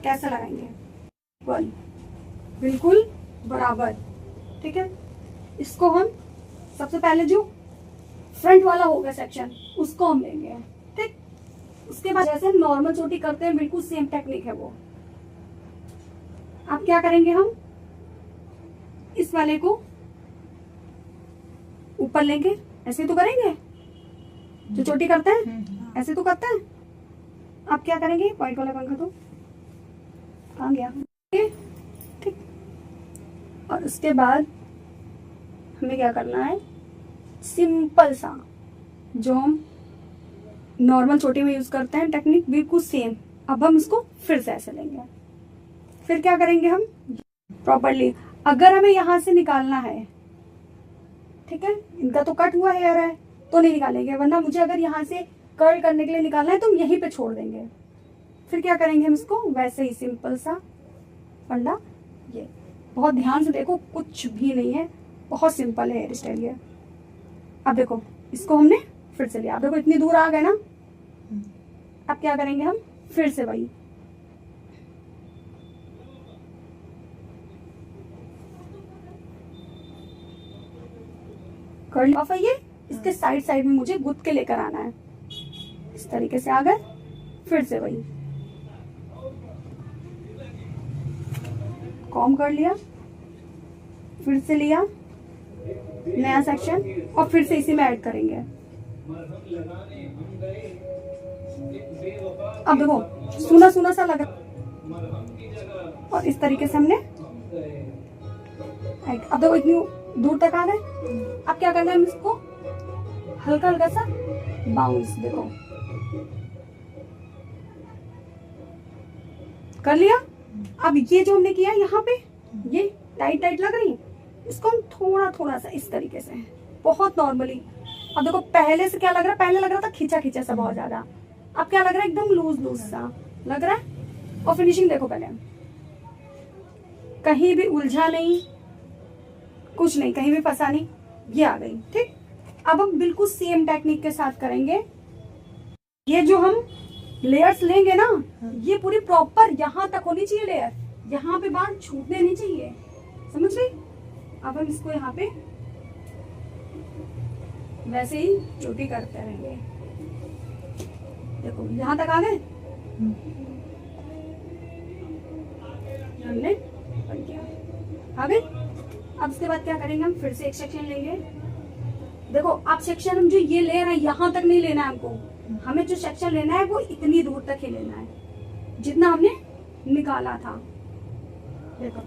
कैसा लगाएंगे, बिल्कुल बराबर। ठीक है, इसको हम सबसे पहले जो फ्रंट वाला होगा सेक्शन उसको हम लेंगे। ठीक, उसके बाद जैसे हम नॉर्मल चोटी करते हैं बिल्कुल सेम टेक्निक है वो। अब क्या करेंगे, हम इस वाले को ऊपर लेंगे, ऐसे तो करेंगे जो चोटी करते हैं, ऐसे तो करते हैं। अब क्या करेंगे, व्हाइट वाला पंखा तो कहाँ गया, ठीक। और उसके बाद हमें क्या करना है, सिंपल सा जो हम नॉर्मल चोटी में यूज करते हैं टेक्निक बिल्कुल सेम। अब हम इसको फिर से ऐसे लेंगे, फिर क्या करेंगे हम प्रॉपरली। अगर हमें यहाँ से निकालना है, ठीक है, इनका तो कट हुआ हेयर है तो नहीं निकालेंगे, वरना मुझे अगर यहाँ से कर्ल करने के लिए निकालना है तो हम यहीं पे छोड़ देंगे। फिर क्या करेंगे हम इसको वैसे ही सिंपल सा फंडा, ये बहुत ध्यान से देखो, कुछ भी नहीं है, बहुत सिंपल है हेयर स्टाइल ये। अब देखो इसको हमने फिर से लिया, अब देखो इतनी दूर आ गए ना। अब क्या करेंगे हम फिर से वही, कर्ल ऑफ है ये, इसके साइड साइड में मुझे गुद के लेकर आना है। इस तरीके से आ गए, फिर से वही कॉम कर लिया, फिर से लिया नया सेक्शन और फिर से इसी में ऐड करेंगे। अब देखो सूना सूना सा लगा और इस तरीके से हमने, अब देखो इतनी दूर तक आ गए। अब क्या करना है, हम इसको हल्का हल्का सा बाउंस, देखो कर लिया। अब ये जो हमने किया यहाँ पे, ये टाइट टाइट लग रही, इसको हम थोड़ा थोड़ा सा इस तरीके से, बहुत नॉर्मली। अब देखो पहले से क्या लग रहा है, पहले लग रहा था खींचा खींचा सा बहुत ज्यादा, अब क्या लग रहा है एकदम लूज लूज सा लग रहा है। और फिनिशिंग देखो, पहले कहीं भी उलझा नहीं, कुछ नहीं, कहीं भी फंसा नहीं, ये आ गई। ठीक, अब हम बिल्कुल सेम टेक्निक के साथ करेंगे। ये जो हम लेयर्स लेंगे ना, ये पूरी प्रॉपर यहाँ तक होनी चाहिए लेयर, यहाँ पे बाल छूटने नहीं चाहिए, समझ गई। अब हम इसको यहाँ पे वैसे ही चोटी करते रहेंगे। देखो यहाँ तक आ गए, हमने बन गया, आ गए। अब इसके बाद क्या करेंगे, हम फिर से एक सेक्शन लेंगे। देखो अब सेक्शन हम जो ये ले रहे हैं यहाँ तक नहीं लेना है हमको, हमें जो सेक्शन लेना है वो इतनी दूर तक ही लेना है जितना हमने निकाला था। देखो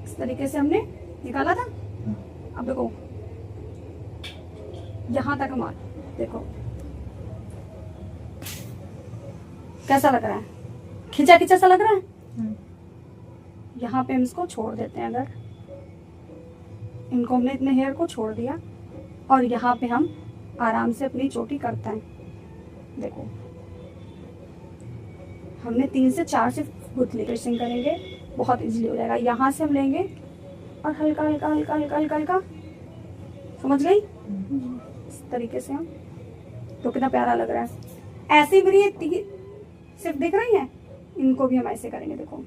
इस तरीके से हमने निकाला था। अब देखो यहाँ तक हमारा, देखो कैसा लग रहा है, खिंचा खिंचा सा लग रहा है। यहाँ पे हम इसको छोड़ देते हैं, अगर इनको हमने इतने हेयर को छोड़ दिया और यहाँ पे हम आराम से अपनी चोटी करते हैं। देखो हमने 3 से 4 से गुथली फिनिशिंग करेंगे, बहुत इजीली हो जाएगा। यहाँ से हम लेंगे और हल्का हल्का हल्का हल्का हल्का हल्का, समझ गई, इस तरीके से हम, तो कितना प्यारा लग रहा है। ऐसे मेरी ये सिर्फ दिख रही है, इनको भी हम ऐसे करेंगे। देखो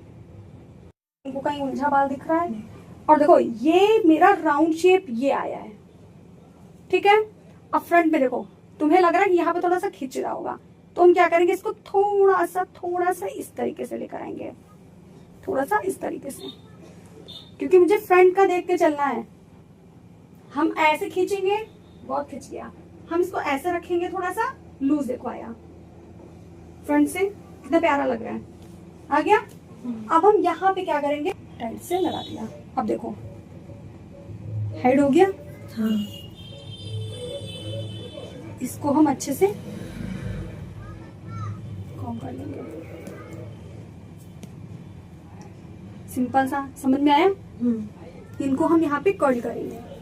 इनको कहीं उलझा बाल दिख रहा है, और देखो ये मेरा राउंड शेप ये आया है, ठीक है। अब फ्रंट में देखो तुम्हें लग रहा है कि यहाँ पे थोड़ा सा खिंच रहा होगा, तो हम क्या करेंगे, इसको थोड़ा सा इस तरीके से लेकर आएंगे, थोड़ा सा इस तरीके से, क्योंकि मुझे फ्रंट का देख के चलना है। हम ऐसे खींचेंगे, बहुत खिंच गया, हम इसको ऐसे रखेंगे, थोड़ा सा लूज, देखो आया फ्रंट से, कितना प्यारा लग रहा है, आ गया। अब हम यहाँ पे क्या करेंगे, टाइट से लगा दिया। अब देखो हाइड हो गया, हाँ। इसको हम अच्छे से कॉम कर लेंगे, सिंपल सा, समझ में आया। इनको हम यहाँ पे कर्ल करेंगे।